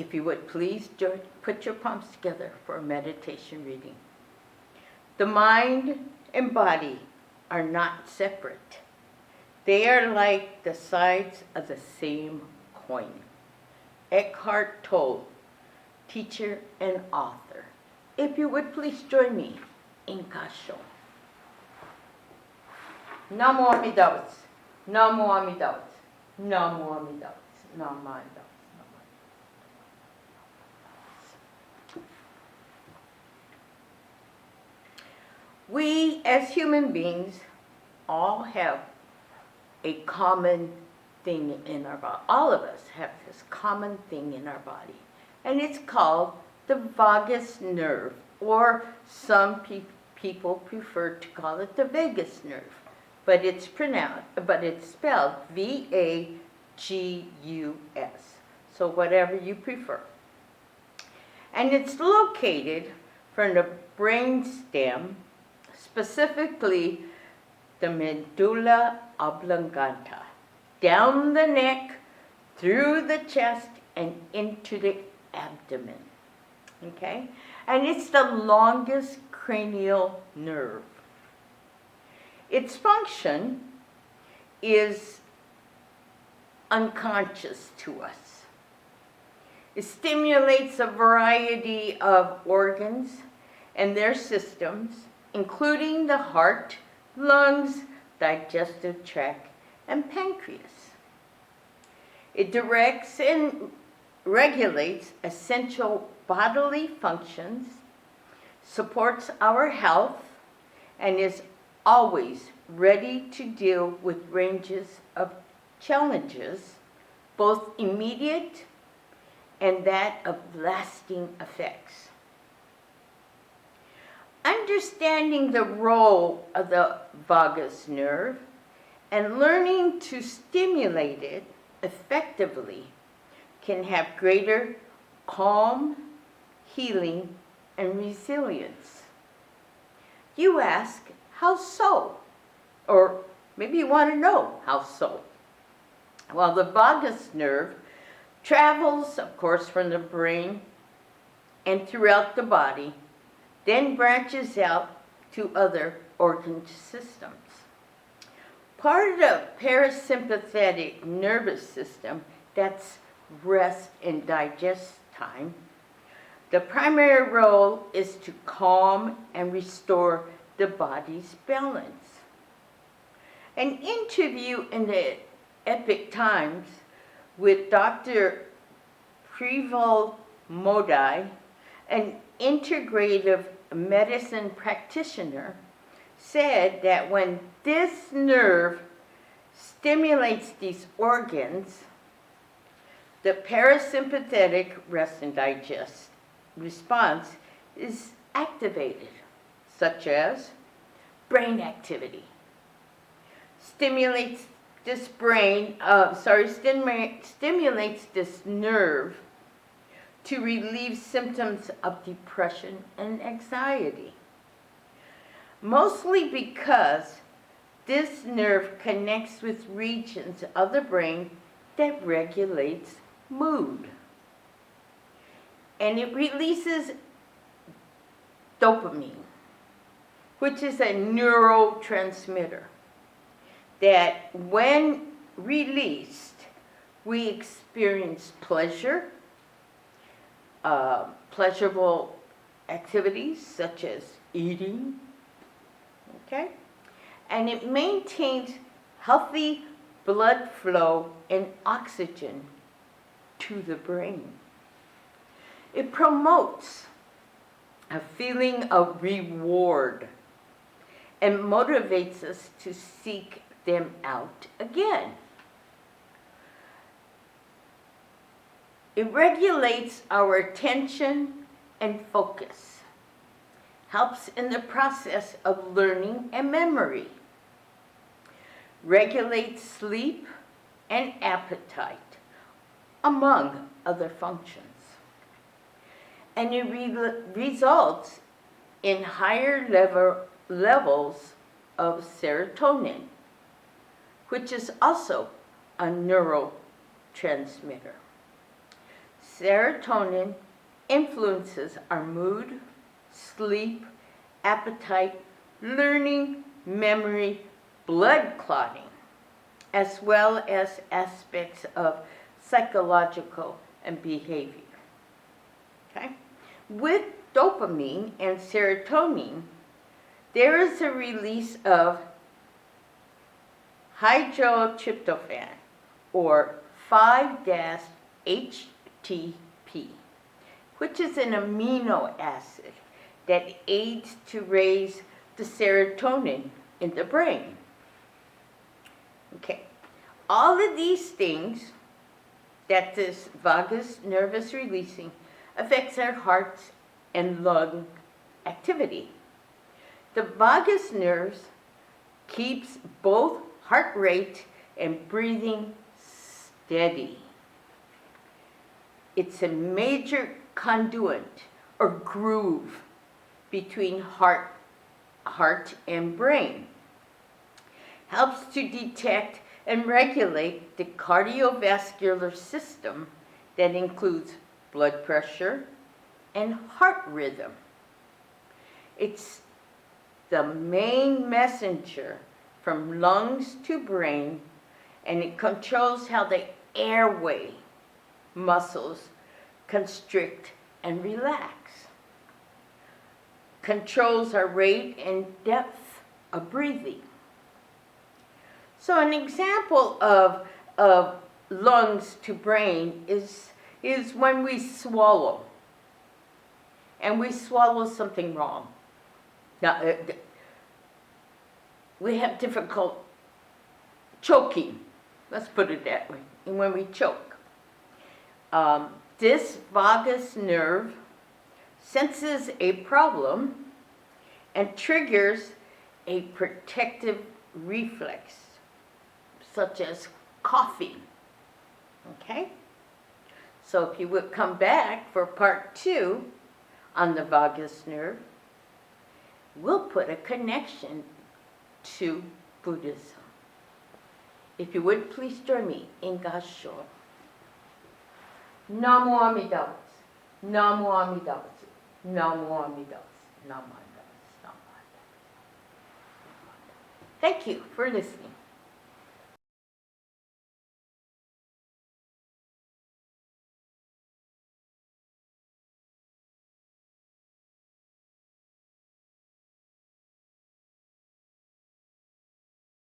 If you would please put your palms together for a meditation reading. The mind and body are not separate. They are like the sides of the same coin. Eckhart Tolle, teacher and author. If you would please join me in Gassho. Namo Amida Butsu. Namo Amida Butsu. Namo Amida Butsu. Namo Amida Butsu. We as human beings all have a common thing in our body. All of us have this common thing in our body, and it's called the vagus nerve, or some people prefer to call it the vagus nerve, but it's spelled V-A-G-U-S. So whatever you prefer. And it's located from the brain stem, specifically the medulla oblongata, down the neck, through the chest, and into the abdomen. Okay? And it's the longest cranial nerve. Its function is unconscious to us. It stimulates a variety of organs and their systems, including the heart, lungs, digestive tract, and pancreas. It directs and regulates essential bodily functions, supports our health, and is always ready to deal with ranges of challenges, both immediate and that of lasting effects. Understanding the role of the vagus nerve and learning to stimulate it effectively can have greater calm, healing, and resilience. You ask, how so? Or maybe you want to know how so. Well, the vagus nerve travels, of course, from the brain and throughout the body, then branches out to other organ systems. Part of the parasympathetic nervous system, that's rest and digest time, the primary role is to calm and restore the body's balance. An interview in the Epoch Times with Dr. Preval Modi, an integrative medicine practitioner, said that when this nerve stimulates these organs, the parasympathetic rest and digest response is activated, such as brain activity. Stimulates this nerve to relieve symptoms of depression and anxiety. Mostly because this nerve connects with regions of the brain that regulates mood. And it releases dopamine, which is a neurotransmitter that when released, we experience pleasure, pleasurable activities such as eating, okay? And it maintains healthy blood flow and oxygen to the brain. It promotes a feeling of reward and motivates us to seek them out again. It regulates our attention and focus, helps in the process of learning and memory, regulates sleep and appetite, among other functions. And it results in higher levels of serotonin, which is also a neurotransmitter. Serotonin influences our mood, sleep, appetite, learning, memory, blood clotting, as well as aspects of psychological and behavior. Okay? With dopamine and serotonin, there is a release of hydrotryptophan, or 5-HTP, which is an amino acid that aids to raise the serotonin in the brain. Okay, all of these things that this vagus nerve is releasing affects our hearts and lung activity. The vagus nerves keeps both heart rate and breathing steady. It's a major conduit or groove between heart and brain. Helps to detect and regulate the cardiovascular system that includes blood pressure and heart rhythm. It's the main messenger from lungs to brain, and it controls how the airway muscles constrict and relax. Controls our rate and depth of breathing. So an example of lungs to brain is when we swallow, and we swallow something wrong. Now, we have difficult choking, let's put it that way, and when we choke. This vagus nerve senses a problem and triggers a protective reflex, such as coughing. Okay? So if you would come back for part 2 on the vagus nerve, we'll put a connection to Buddhism. If you would, please join me in Gassho. Namo Amida Butsu, Namo Amida Butsu, Namo Amida Butsu, Namo Amida Butsu, Namo Amida Butsu. Thank you for listening.